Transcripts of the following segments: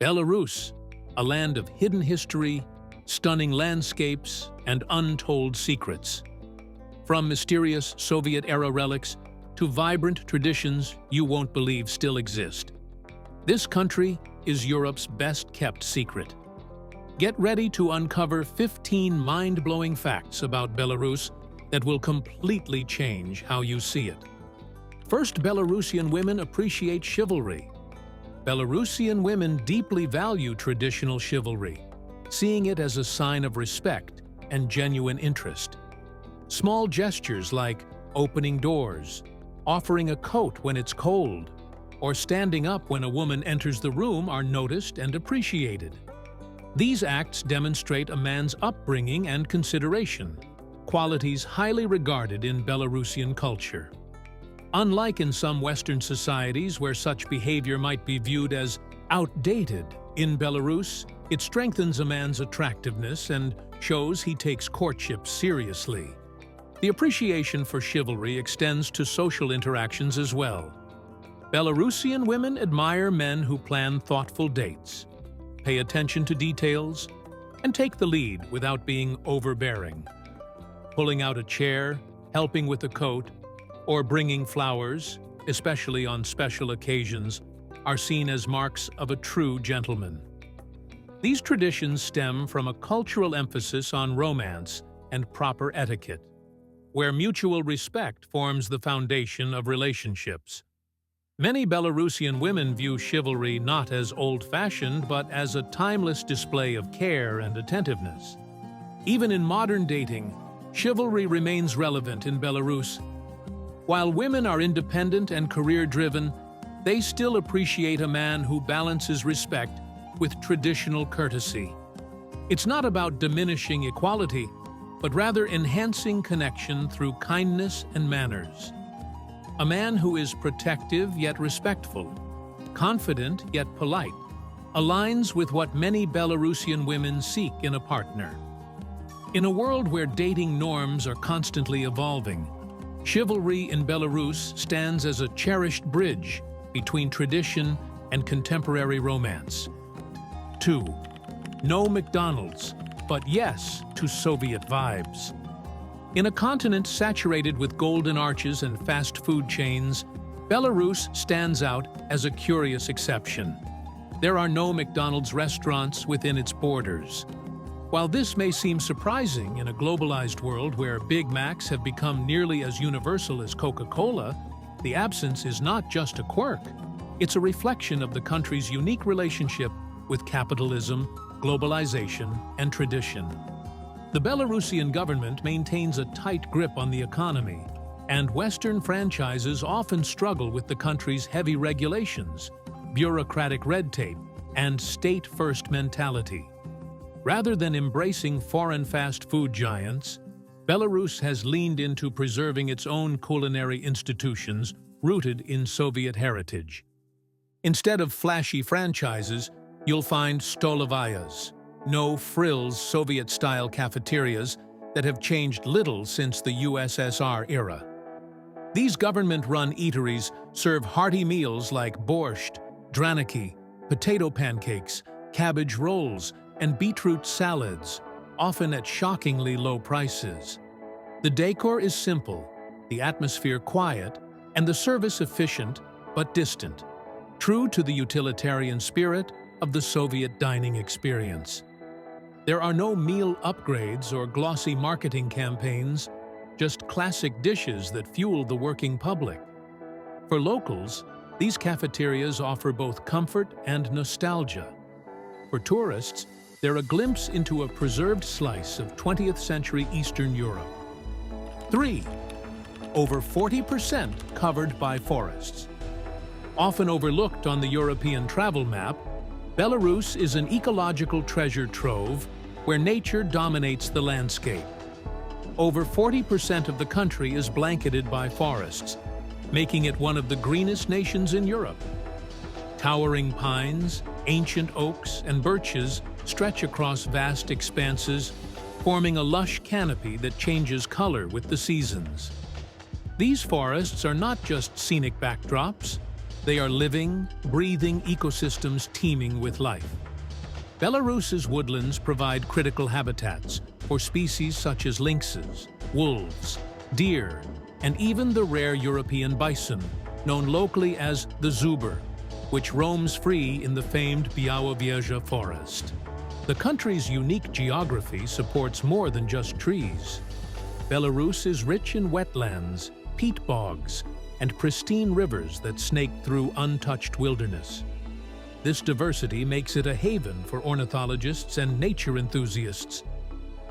Belarus, a land of hidden history, stunning landscapes, and untold secrets. From mysterious Soviet-era relics to vibrant traditions you won't believe still exist. This country is Europe's best-kept secret. Get ready to uncover 15 mind-blowing facts about Belarus that will completely change how you see it. First, Belarusian women appreciate chivalry. Belarusian women deeply value traditional chivalry, seeing it as a sign of respect and genuine interest. Small gestures like opening doors, offering a coat when it's cold, or standing up when a woman enters the room are noticed and appreciated. These acts demonstrate a man's upbringing and consideration, qualities highly regarded in Belarusian culture. Unlike in some Western societies where such behavior might be viewed as outdated, in Belarus, it strengthens a man's attractiveness and shows he takes courtship seriously. The appreciation for chivalry extends to social interactions as well. Belarusian women admire men who plan thoughtful dates, pay attention to details, and take the lead without being overbearing. Pulling out a chair, helping with a coat, or bringing flowers, especially on special occasions, are seen as marks of a true gentleman. These traditions stem from a cultural emphasis on romance and proper etiquette, where mutual respect forms the foundation of relationships. Many Belarusian women view chivalry not as old-fashioned but as a timeless display of care and attentiveness. Even in modern dating, chivalry remains relevant in Belarus. While women are independent and career-driven, they still appreciate a man who balances respect with traditional courtesy. It's not about diminishing equality, but rather enhancing connection through kindness and manners. A man who is protective yet respectful, confident yet polite, aligns with what many Belarusian women seek in a partner. In a world where dating norms are constantly evolving, chivalry in Belarus stands as a cherished bridge between tradition and contemporary romance. 2. No McDonald's, but yes to Soviet vibes. In a continent saturated with golden arches and fast food chains, Belarus stands out as a curious exception. There are no McDonald's restaurants within its borders. While this may seem surprising in a globalized world where Big Macs have become nearly as universal as Coca-Cola, the absence is not just a quirk. It's a reflection of the country's unique relationship with capitalism, globalization, and tradition. The Belarusian government maintains a tight grip on the economy, and Western franchises often struggle with the country's heavy regulations, bureaucratic red tape, and state-first mentality. Rather than embracing foreign fast food giants, Belarus has leaned into preserving its own culinary institutions rooted in Soviet heritage. Instead of flashy franchises, you'll find stolovayas, no-frills Soviet-style cafeterias that have changed little since the USSR era. These government-run eateries serve hearty meals like borscht, draniki, potato pancakes, cabbage rolls, and beetroot salads, often at shockingly low prices. The decor is simple, the atmosphere quiet, and the service efficient but distant, true to the utilitarian spirit of the Soviet dining experience. There are no meal upgrades or glossy marketing campaigns, just classic dishes that fuel the working public. For locals, these cafeterias offer both comfort and nostalgia. For tourists, they're a glimpse into a preserved slice of 20th century Eastern Europe. 3. Over 40% covered by forests. Often overlooked on the European travel map, Belarus is an ecological treasure trove where nature dominates the landscape. Over 40% of the country is blanketed by forests, making it one of the greenest nations in Europe. Towering pines, ancient oaks, and birches stretch across vast expanses, forming a lush canopy that changes color with the seasons. These forests are not just scenic backdrops, They are living, breathing ecosystems teeming with life. Belarus's woodlands provide critical habitats for species such as lynxes, wolves, deer, and even the rare European bison, known locally as the zubr, which roams free in the famed Białowieża forest. The country's unique geography supports more than just trees. Belarus is rich in wetlands, peat bogs, and pristine rivers that snake through untouched wilderness. This diversity makes it a haven for ornithologists and nature enthusiasts.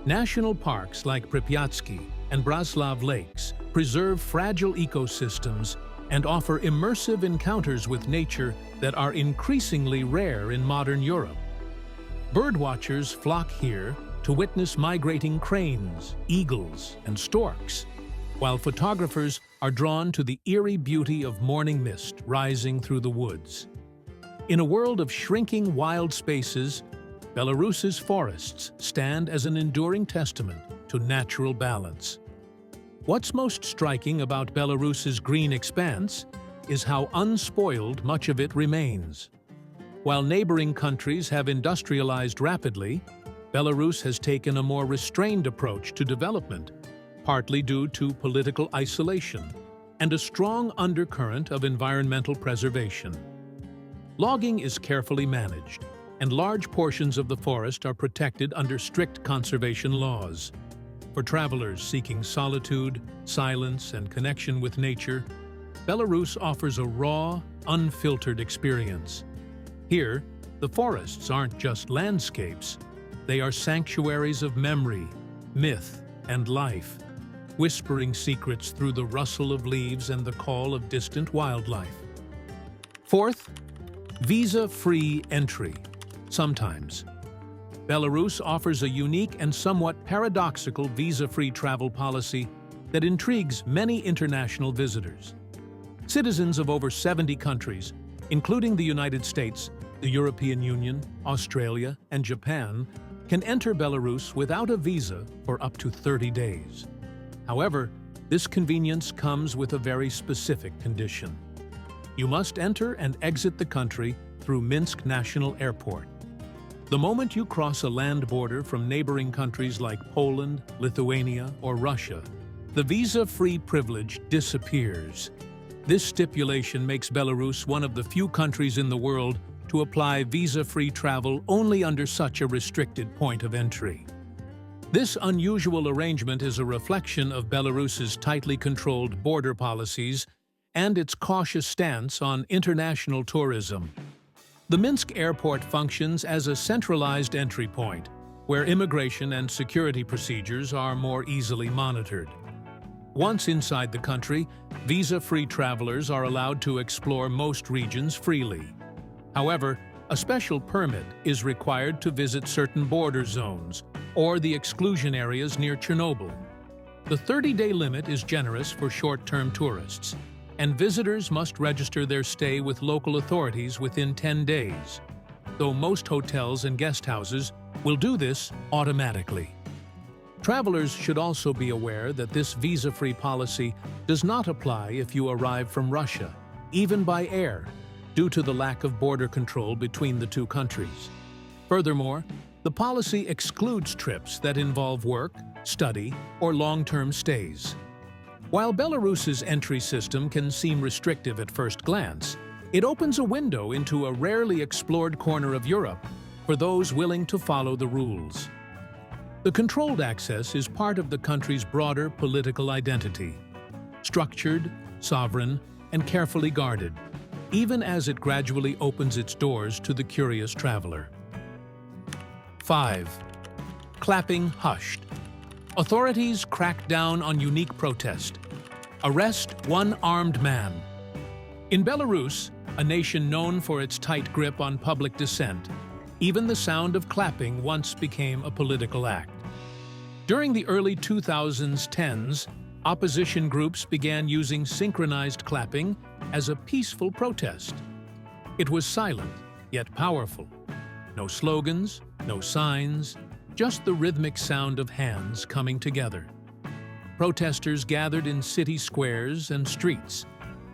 National parks like Pripyatsky and Braslav lakes preserve fragile ecosystems and offer immersive encounters with nature that are increasingly rare in modern Europe. Birdwatchers flock here to witness migrating cranes, eagles, and storks, while photographers are drawn to the eerie beauty of morning mist rising through the woods. In a world of shrinking wild spaces, Belarus's forests stand as an enduring testament to natural balance. What's most striking about Belarus's green expanse is how unspoiled much of it remains. While neighboring countries have industrialized rapidly, Belarus has taken a more restrained approach to development, partly due to political isolation and a strong undercurrent of environmental preservation. Logging is carefully managed, and large portions of the forest are protected under strict conservation laws. For travelers seeking solitude, silence, and connection with nature, Belarus offers a raw, unfiltered experience. Here, the forests aren't just landscapes, they are sanctuaries of memory, myth, and life, whispering secrets through the rustle of leaves and the call of distant wildlife. Fourth, visa-free entry. Sometimes. Belarus offers a unique and somewhat paradoxical visa-free travel policy that intrigues many international visitors. Citizens of over 70 countries, including the United States, the European Union, Australia, and Japan, can enter Belarus without a visa for up to 30 days. However, this convenience comes with a very specific condition. You must enter and exit the country through Minsk National Airport. The moment you cross a land border from neighboring countries like Poland, Lithuania, or Russia, the visa-free privilege disappears. This stipulation makes Belarus one of the few countries in the world to apply visa-free travel only under such a restricted point of entry. This unusual arrangement is a reflection of Belarus's tightly controlled border policies and its cautious stance on international tourism. The Minsk airport functions as a centralized entry point, where immigration and security procedures are more easily monitored. Once inside the country, visa-free travelers are allowed to explore most regions freely. However, a special permit is required to visit certain border zones or the exclusion areas near Chernobyl. The 30-day limit is generous for short-term tourists, and visitors must register their stay with local authorities within 10 days, though most hotels and guest houses will do this automatically. Travelers should also be aware that this visa-free policy does not apply if you arrive from Russia, even by air, due to the lack of border control between the two countries. Furthermore, the policy excludes trips that involve work, study, or long-term stays. While Belarus's entry system can seem restrictive at first glance, it opens a window into a rarely explored corner of Europe for those willing to follow the rules. The controlled access is part of the country's broader political identity, structured, sovereign, and carefully guarded, even as it gradually opens its doors to the curious traveler. 5. Clapping hushed. Authorities crack down on unique protest. Arrest one armed man. In Belarus, a nation known for its tight grip on public dissent, even the sound of clapping once became a political act. During the early 2010s, opposition groups began using synchronized clapping as a peaceful protest. It was silent, yet powerful. No slogans, no signs, just the rhythmic sound of hands coming together. Protesters gathered in city squares and streets,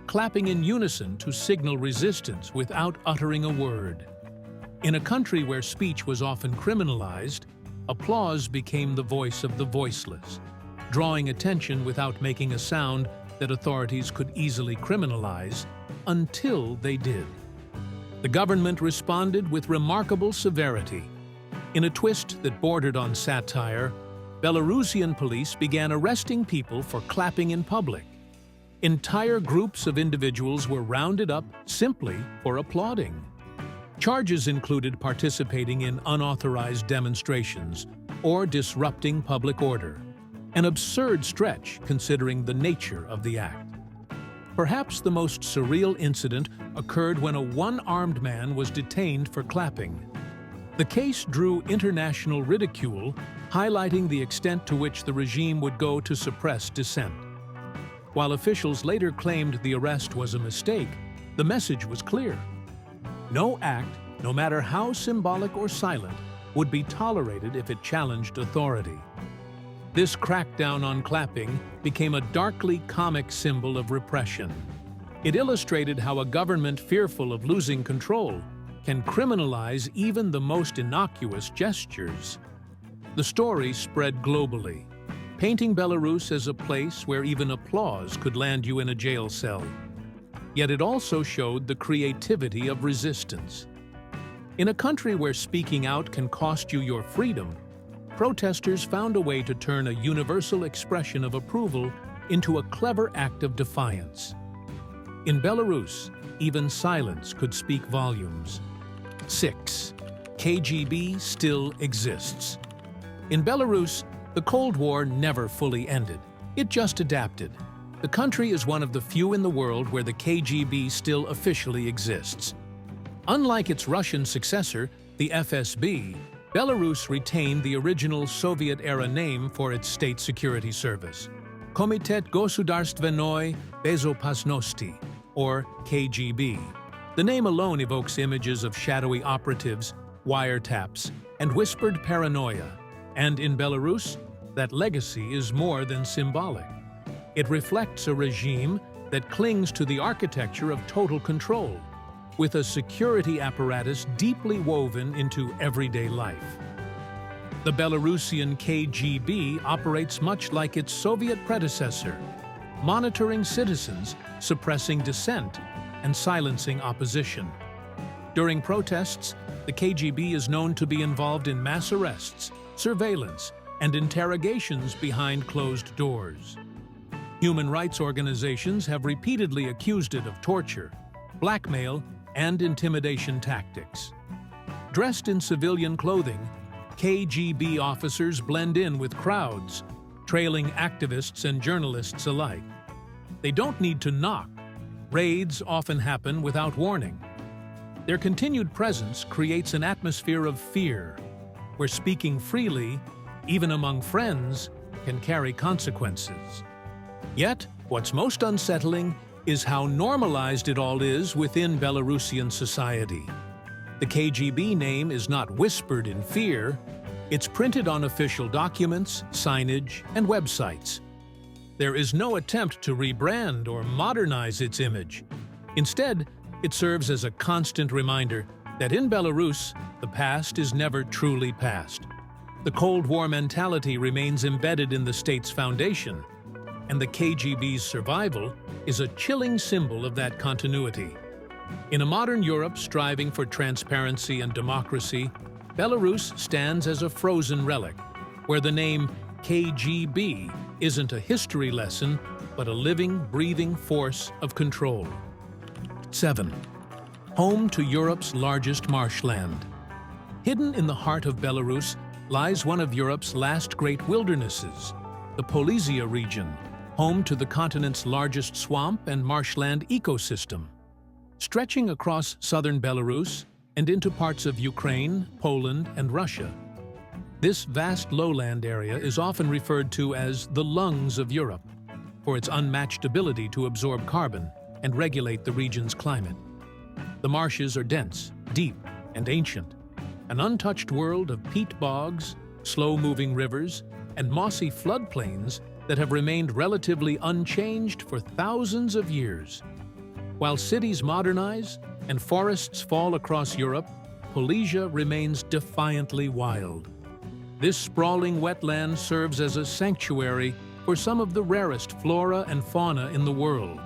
clapping in unison to signal resistance without uttering a word. In a country where speech was often criminalized, applause became the voice of the voiceless, drawing attention without making a sound that authorities could easily criminalize, until they did. The government responded with remarkable severity. In a twist that bordered on satire, Belarusian police began arresting people for clapping in public. Entire groups of individuals were rounded up simply for applauding. Charges included participating in unauthorized demonstrations or disrupting public order, an absurd stretch considering the nature of the act. Perhaps the most surreal incident occurred when a one-armed man was detained for clapping. The case drew international ridicule, highlighting the extent to which the regime would go to suppress dissent. While officials later claimed the arrest was a mistake, the message was clear. No act, no matter how symbolic or silent, would be tolerated if it challenged authority. This crackdown on clapping became a darkly comic symbol of repression. It illustrated how a government fearful of losing control can criminalize even the most innocuous gestures. The story spread globally, painting Belarus as a place where even applause could land you in a jail cell. Yet it also showed the creativity of resistance. In a country where speaking out can cost you your freedom, protesters found a way to turn a universal expression of approval into a clever act of defiance. In Belarus, even silence could speak volumes. 6. KGB still exists. In Belarus, the Cold War never fully ended. It just adapted. The country is one of the few in the world where the KGB still officially exists. Unlike its Russian successor, the FSB, Belarus retained the original Soviet-era name for its state security service, Komitet Gosudarstvenoi Bezopasnosti, or KGB. The name alone evokes images of shadowy operatives, wiretaps, and whispered paranoia, and in Belarus, that legacy is more than symbolic. It reflects a regime that clings to the architecture of total control, with a security apparatus deeply woven into everyday life. The Belarusian KGB operates much like its Soviet predecessor, monitoring citizens, suppressing dissent, and silencing opposition. During protests, the KGB is known to be involved in mass arrests, surveillance, and interrogations behind closed doors. Human rights organizations have repeatedly accused it of torture, blackmail, and intimidation tactics. Dressed in civilian clothing, KGB officers blend in with crowds, trailing activists and journalists alike. They don't need to knock. Raids often happen without warning. Their continued presence creates an atmosphere of fear, where speaking freely, even among friends, can carry consequences. Yet, what's most unsettling is how normalized it all is within Belarusian society. The KGB name is not whispered in fear, it's printed on official documents, signage, and websites. There is no attempt to rebrand or modernize its image. Instead, it serves as a constant reminder that in Belarus, the past is never truly past. The Cold War mentality remains embedded in the state's foundation, and the KGB's survival is a chilling symbol of that continuity. In a modern Europe striving for transparency and democracy, Belarus stands as a frozen relic, where the name KGB isn't a history lesson, but a living, breathing force of control. 7. Home to Europe's largest marshland. Hidden in the heart of Belarus lies one of Europe's last great wildernesses, the Polisia region, home to the continent's largest swamp and marshland ecosystem. Stretching across southern Belarus and into parts of Ukraine, Poland, and Russia, this vast lowland area is often referred to as the lungs of Europe, for its unmatched ability to absorb carbon and regulate the region's climate. The marshes are dense, deep, and ancient, an untouched world of peat bogs, slow-moving rivers, and mossy floodplains that have remained relatively unchanged for thousands of years. While cities modernize and forests fall across Europe, Polesia remains defiantly wild. This sprawling wetland serves as a sanctuary for some of the rarest flora and fauna in the world.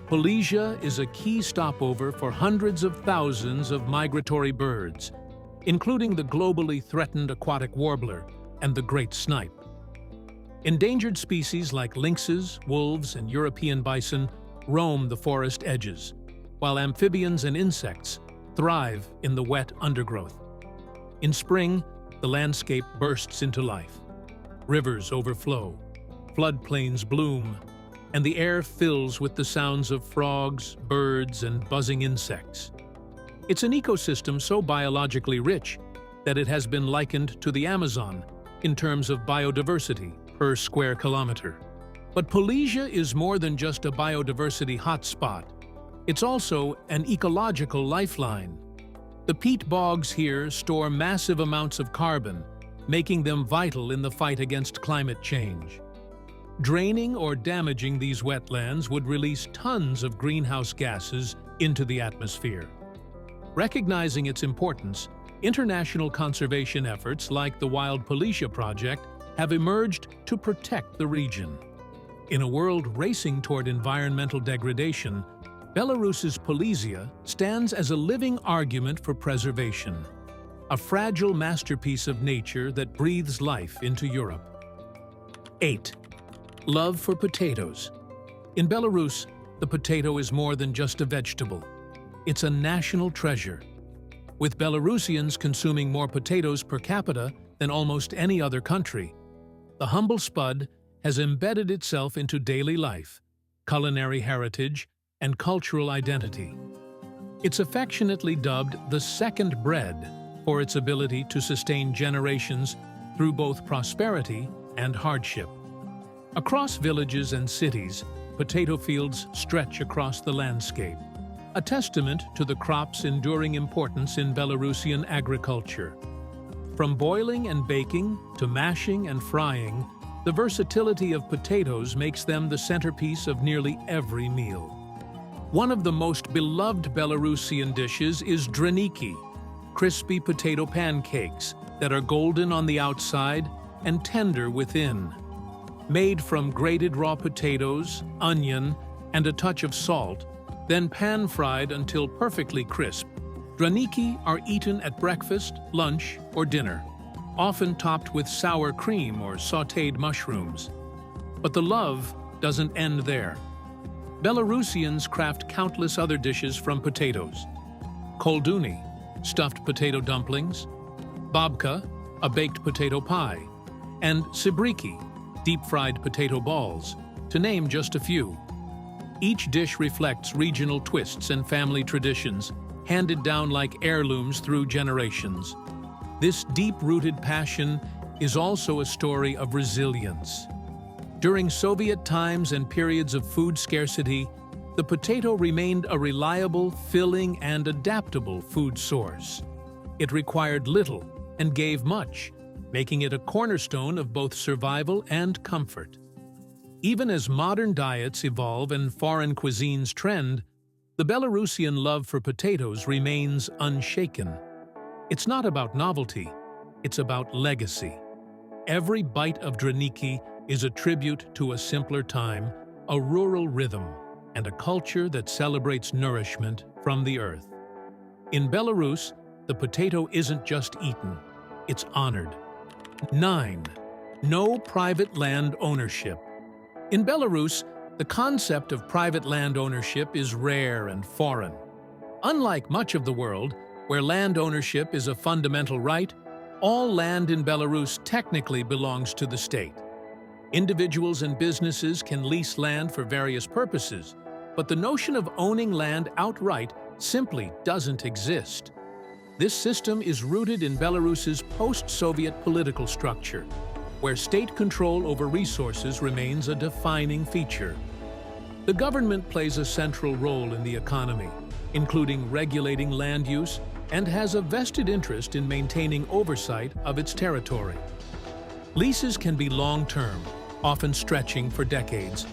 Polesia is a key stopover for hundreds of thousands of migratory birds, including the globally threatened aquatic warbler and the great snipe. Endangered species like lynxes, wolves, and European bison roam the forest edges, while amphibians and insects thrive in the wet undergrowth. In spring, the landscape bursts into life. Rivers overflow, floodplains bloom, and the air fills with the sounds of frogs, birds, and buzzing insects. It's an ecosystem so biologically rich that it has been likened to the Amazon in terms of biodiversity per square kilometer. But Polesia is more than just a biodiversity hotspot. It's also an ecological lifeline. The peat bogs here store massive amounts of carbon, making them vital in the fight against climate change. Draining or damaging these wetlands would release tons of greenhouse gases into the atmosphere. Recognizing its importance, international conservation efforts like the Wild Polesia Project have emerged to protect the region. In a world racing toward environmental degradation, Belarus's Polesia stands as a living argument for preservation, a fragile masterpiece of nature that breathes life into Europe. 8. Love for potatoes. In Belarus, the potato is more than just a vegetable. It's a national treasure. With Belarusians consuming more potatoes per capita than almost any other country, the humble spud has embedded itself into daily life, culinary heritage, and cultural identity. It's affectionately dubbed the second bread for its ability to sustain generations through both prosperity and hardship. Across villages and cities, potato fields stretch across the landscape, a testament to the crop's enduring importance in Belarusian agriculture. From boiling and baking to mashing and frying, the versatility of potatoes makes them the centerpiece of nearly every meal. One of the most beloved Belarusian dishes is draniki, crispy potato pancakes that are golden on the outside and tender within. Made from grated raw potatoes, onion, and a touch of salt, then pan-fried until perfectly crisp, draniki are eaten at breakfast, lunch, or dinner, often topped with sour cream or sautéed mushrooms. But the love doesn't end there. Belarusians craft countless other dishes from potatoes. Kolduni, stuffed potato dumplings, babka, a baked potato pie, and sibriki, deep-fried potato balls, to name just a few. Each dish reflects regional twists and family traditions, handed down like heirlooms through generations. This deep-rooted passion is also a story of resilience. During Soviet times and periods of food scarcity, the potato remained a reliable, filling, and adaptable food source. It required little and gave much, making it a cornerstone of both survival and comfort. Even as modern diets evolve and foreign cuisines trend, the Belarusian love for potatoes remains unshaken. It's not about novelty, it's about legacy. Every bite of draniki is a tribute to a simpler time, a rural rhythm, and a culture that celebrates nourishment from the earth. In Belarus, the potato isn't just eaten, it's honored. 9. No private land ownership. In Belarus, the concept of private land ownership is rare and foreign. Unlike much of the world, where land ownership is a fundamental right, all land in Belarus technically belongs to the state. Individuals and businesses can lease land for various purposes, but the notion of owning land outright simply doesn't exist. This system is rooted in Belarus's post-Soviet political structure, where state control over resources remains a defining feature. The government plays a central role in the economy, including regulating land use, and has a vested interest in maintaining oversight of its territory. Leases can be long-term, often stretching for decades.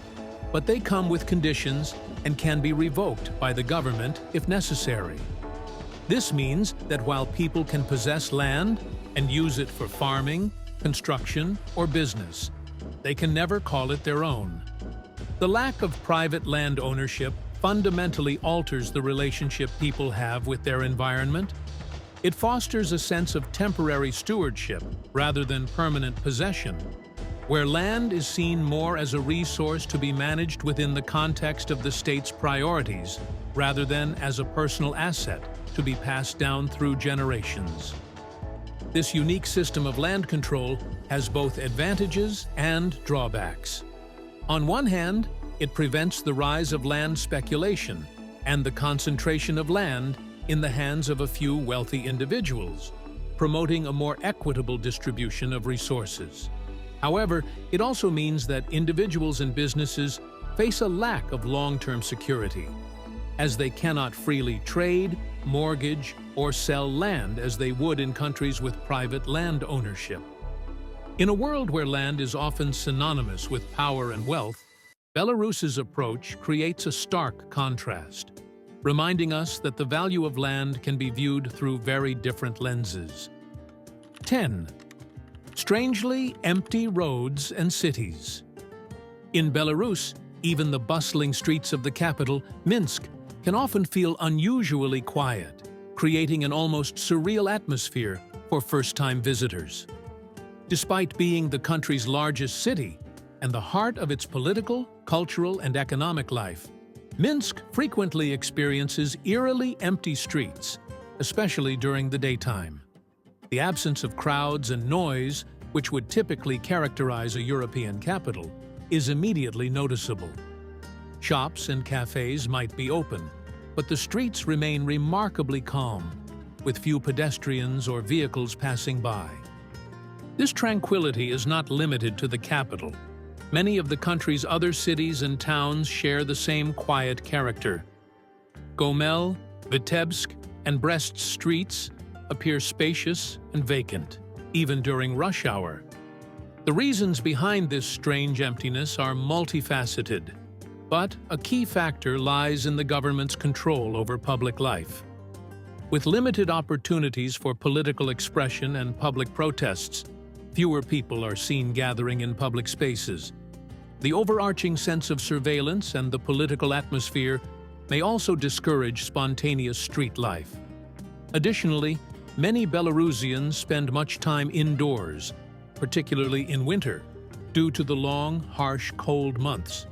but they come with conditions and can be revoked by the government if necessary. This means that while people can possess land and use it for farming, construction, or business, they can never call it their own. The lack of private land ownership fundamentally alters the relationship people have with their environment. It fosters a sense of temporary stewardship rather than permanent possession, where land is seen more as a resource to be managed within the context of the state's priorities rather than as a personal asset to be passed down through generations. This unique system of land control has both advantages and drawbacks. On one hand, it prevents the rise of land speculation and the concentration of land in the hands of a few wealthy individuals, promoting a more equitable distribution of resources. However, it also means that individuals and businesses face a lack of long-term security, as they cannot freely trade, mortgage, or sell land as they would in countries with private land ownership. In a world where land is often synonymous with power and wealth, Belarus's approach creates a stark contrast, reminding us that the value of land can be viewed through very different lenses. 10. Strangely empty roads and cities. In Belarus, even the bustling streets of the capital, Minsk, can often feel unusually quiet, creating an almost surreal atmosphere for first-time visitors. Despite being the country's largest city and the heart of its political, cultural, and economic life, Minsk frequently experiences eerily empty streets, especially during the daytime. The absence of crowds and noise, which would typically characterize a European capital, is immediately noticeable. Shops and cafes might be open, but the streets remain remarkably calm, with few pedestrians or vehicles passing by. This tranquility is not limited to the capital. Many of the country's other cities and towns share the same quiet character. Gomel, Vitebsk, and Brest's streets appear spacious and vacant, even during rush hour. The reasons behind this strange emptiness are multifaceted, but a key factor lies in the government's control over public life. With limited opportunities for political expression and public protests, fewer people are seen gathering in public spaces. The overarching sense of surveillance and the political atmosphere may also discourage spontaneous street life. Additionally, many Belarusians spend much time indoors, particularly in winter, due to the long, harsh, cold months.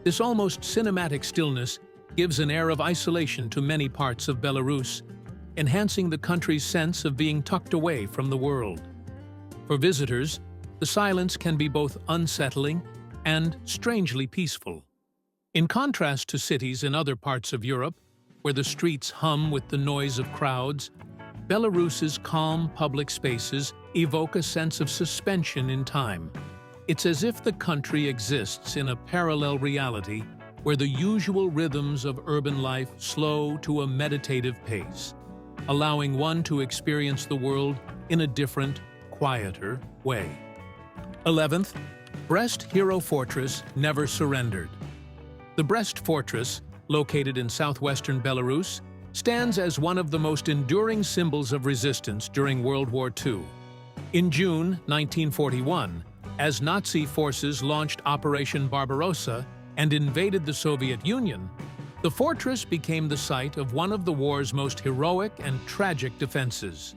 This almost cinematic stillness gives an air of isolation to many parts of Belarus, enhancing the country's sense of being tucked away from the world. For visitors, the silence can be both unsettling and strangely peaceful. In contrast to cities in other parts of Europe, where the streets hum with the noise of crowds, Belarus's calm public spaces evoke a sense of suspension in time. It's as if the country exists in a parallel reality where the usual rhythms of urban life slow to a meditative pace, allowing one to experience the world in a different, quieter way. 11th, Brest Hero Fortress never surrendered. The Brest Fortress, located in southwestern Belarus, stands as one of the most enduring symbols of resistance during World War II. In June 1941, as Nazi forces launched Operation Barbarossa and invaded the Soviet Union, the fortress became the site of one of the war's most heroic and tragic defenses.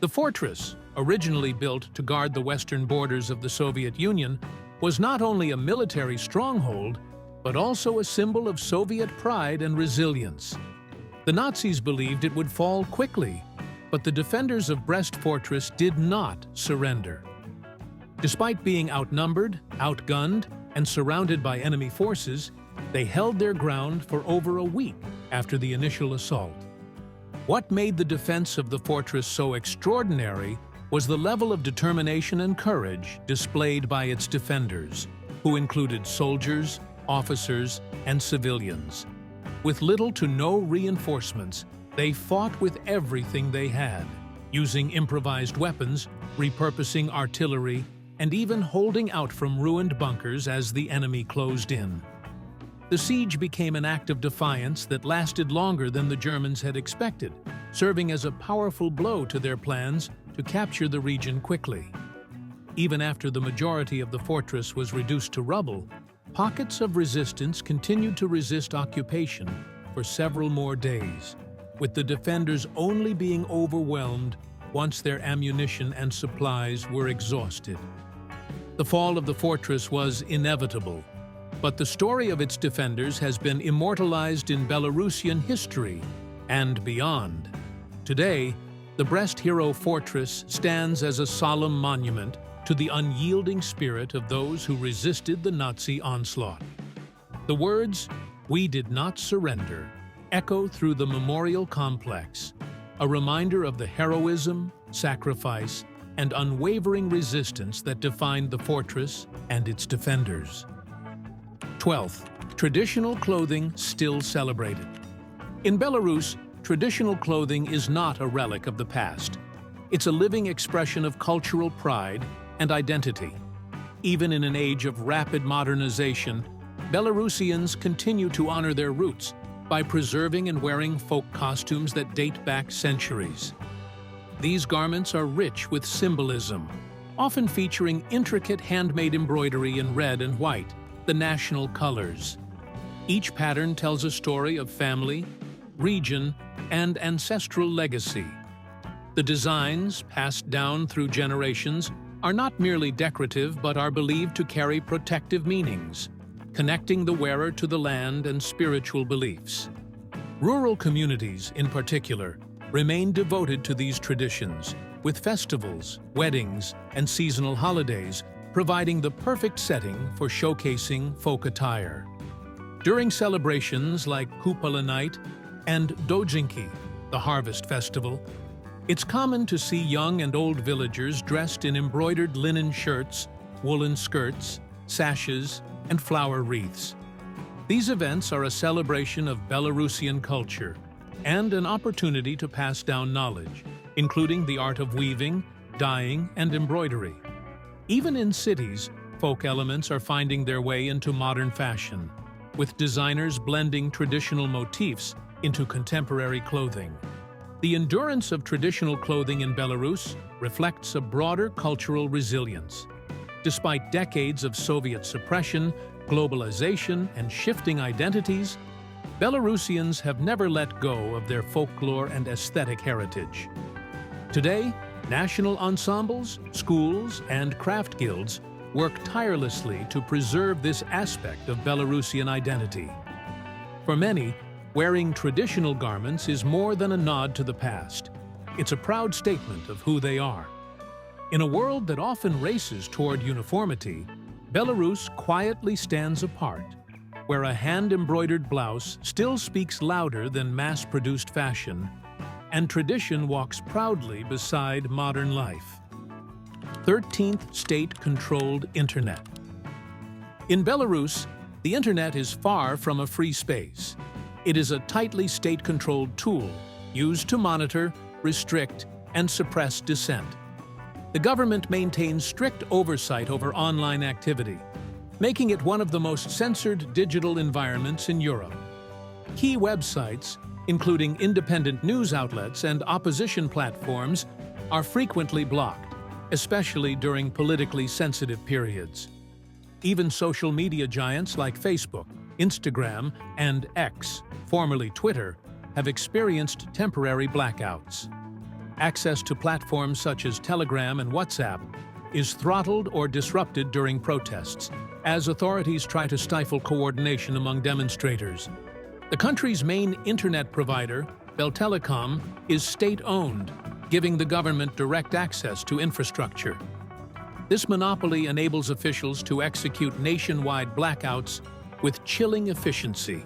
The fortress, originally built to guard the western borders of the Soviet Union, was not only a military stronghold, but also a symbol of Soviet pride and resilience. The Nazis believed it would fall quickly, but the defenders of Brest Fortress did not surrender. Despite being outnumbered, outgunned, and surrounded by enemy forces, they held their ground for over a week after the initial assault. What made the defense of the fortress so extraordinary was the level of determination and courage displayed by its defenders, who included soldiers, officers, and civilians. With little to no reinforcements, they fought with everything they had, using improvised weapons, repurposing artillery, and even holding out from ruined bunkers as the enemy closed in. The siege became an act of defiance that lasted longer than the Germans had expected, serving as a powerful blow to their plans to capture the region quickly. Even after the majority of the fortress was reduced to rubble, pockets of resistance continued to resist occupation for several more days, with the defenders only being overwhelmed once their ammunition and supplies were exhausted. The fall of the fortress was inevitable, but the story of its defenders has been immortalized in Belarusian history and beyond. Today, the Brest Hero Fortress stands as a solemn monument to the unyielding spirit of those who resisted the Nazi onslaught. The words, "We did not surrender," echo through the memorial complex, a reminder of the heroism, sacrifice, and unwavering resistance that defined the fortress and its defenders. 12th, traditional clothing still celebrated. In Belarus, traditional clothing is not a relic of the past. It's a living expression of cultural pride and identity. Even in an age of rapid modernization, Belarusians continue to honor their roots by preserving and wearing folk costumes that date back centuries. These garments are rich with symbolism, often featuring intricate handmade embroidery in red and white, the national colors. Each pattern tells a story of family, region, and ancestral legacy. The designs, passed down through generations, are not merely decorative but are believed to carry protective meanings, connecting the wearer to the land and spiritual beliefs. Rural communities, in particular, remain devoted to these traditions, with festivals, weddings, and seasonal holidays providing the perfect setting for showcasing folk attire. During celebrations like Kupala Night and Dojinki, the harvest festival, it's common to see young and old villagers dressed in embroidered linen shirts, woolen skirts, sashes, and flower wreaths. These events are a celebration of Belarusian culture and an opportunity to pass down knowledge, including the art of weaving, dyeing, and embroidery. Even in cities, folk elements are finding their way into modern fashion, with designers blending traditional motifs into contemporary clothing. The endurance of traditional clothing in Belarus reflects a broader cultural resilience. Despite decades of Soviet suppression, globalization, and shifting identities, Belarusians have never let go of their folklore and aesthetic heritage. Today, national ensembles, schools, and craft guilds work tirelessly to preserve this aspect of Belarusian identity. For many, wearing traditional garments is more than a nod to the past. It's a proud statement of who they are. In a world that often races toward uniformity, Belarus quietly stands apart, where a hand-embroidered blouse still speaks louder than mass-produced fashion, and tradition walks proudly beside modern life. 13th state-controlled internet. In Belarus, the internet is far from a free space. It is a tightly state-controlled tool used to monitor, restrict, and suppress dissent. The government maintains strict oversight over online activity, making it one of the most censored digital environments in Europe. Key websites, including independent news outlets and opposition platforms, are frequently blocked, especially during politically sensitive periods. Even social media giants like Facebook, Instagram, and X, formerly Twitter, have experienced temporary blackouts. Access to platforms such as Telegram and WhatsApp is throttled or disrupted during protests, as authorities try to stifle coordination among demonstrators. The country's main internet provider, Beltelecom, is state-owned, giving the government direct access to infrastructure. This monopoly enables officials to execute nationwide blackouts with chilling efficiency,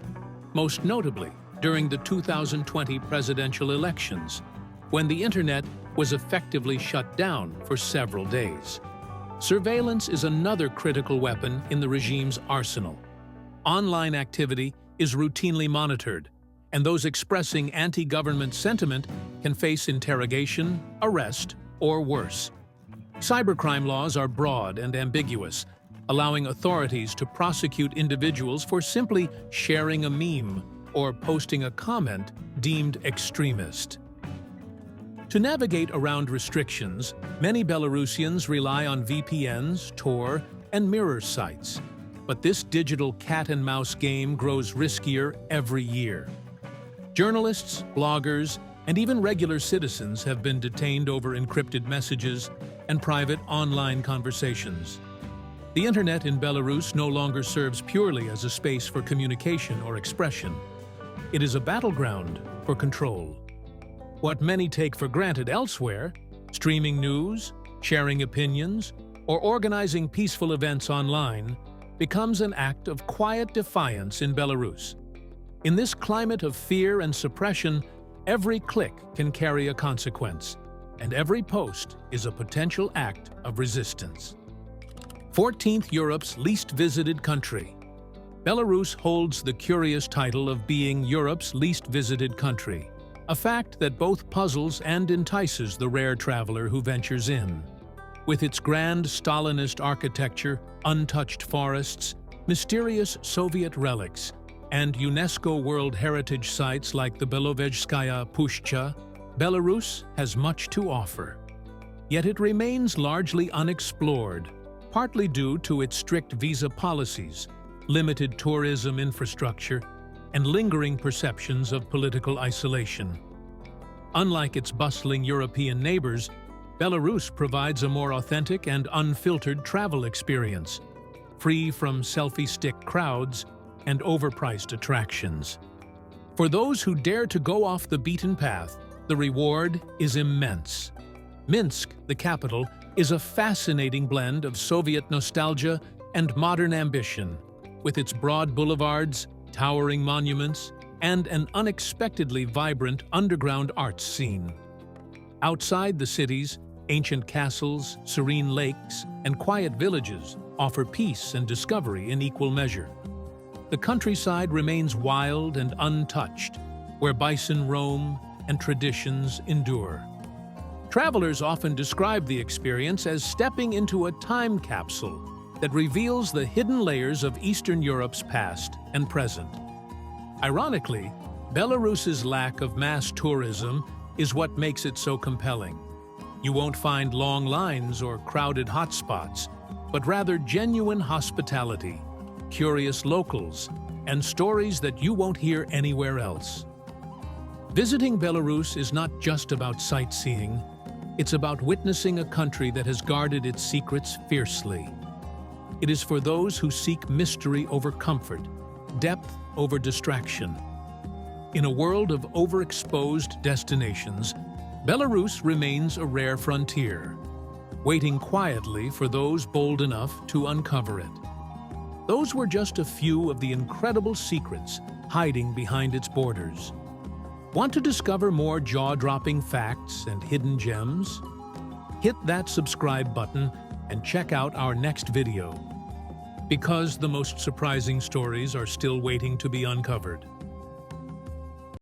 most notably during the 2020 presidential elections, when the internet was effectively shut down for several days. Surveillance is another critical weapon in the regime's arsenal. Online activity is routinely monitored, and those expressing anti-government sentiment can face interrogation, arrest, or worse. Cybercrime laws are broad and ambiguous, allowing authorities to prosecute individuals for simply sharing a meme or posting a comment deemed extremist. To navigate around restrictions, many Belarusians rely on VPNs, Tor, and mirror sites. But this digital cat-and-mouse game grows riskier every year. Journalists, bloggers, and even regular citizens have been detained over encrypted messages and private online conversations. The internet in Belarus no longer serves purely as a space for communication or expression. It is a battleground for control. What many take for granted elsewhere, streaming news, sharing opinions, or organizing peaceful events online, becomes an act of quiet defiance in Belarus. In this climate of fear and suppression, every click can carry a consequence, and every post is a potential act of resistance. 14th Europe's least visited country. Belarus holds the curious title of being Europe's least visited country, a fact that both puzzles and entices the rare traveler who ventures in. With its grand Stalinist architecture, untouched forests, mysterious Soviet relics, and UNESCO World Heritage sites like the Belovezhskaya Pushcha, Belarus has much to offer. Yet it remains largely unexplored, partly due to its strict visa policies, limited tourism infrastructure, and lingering perceptions of political isolation. Unlike its bustling European neighbors, Belarus provides a more authentic and unfiltered travel experience, free from selfie-stick crowds and overpriced attractions. For those who dare to go off the beaten path, the reward is immense. Minsk, the capital, is a fascinating blend of Soviet nostalgia and modern ambition, with its broad boulevards, towering monuments, and an unexpectedly vibrant underground arts scene. Outside the cities, ancient castles, serene lakes, and quiet villages offer peace and discovery in equal measure. The countryside remains wild and untouched, where bison roam and traditions endure. Travelers often describe the experience as stepping into a time capsule that reveals the hidden layers of Eastern Europe's past and present. Ironically, Belarus's lack of mass tourism is what makes it so compelling. You won't find long lines or crowded hotspots, but rather genuine hospitality, curious locals, and stories that you won't hear anywhere else. Visiting Belarus is not just about sightseeing, it's about witnessing a country that has guarded its secrets fiercely. It is for those who seek mystery over comfort, depth over distraction. In a world of overexposed destinations, Belarus remains a rare frontier, waiting quietly for those bold enough to uncover it. Those were just a few of the incredible secrets hiding behind its borders. Want to discover more jaw-dropping facts and hidden gems? Hit that subscribe button and check out our next video, because the most surprising stories are still waiting to be uncovered.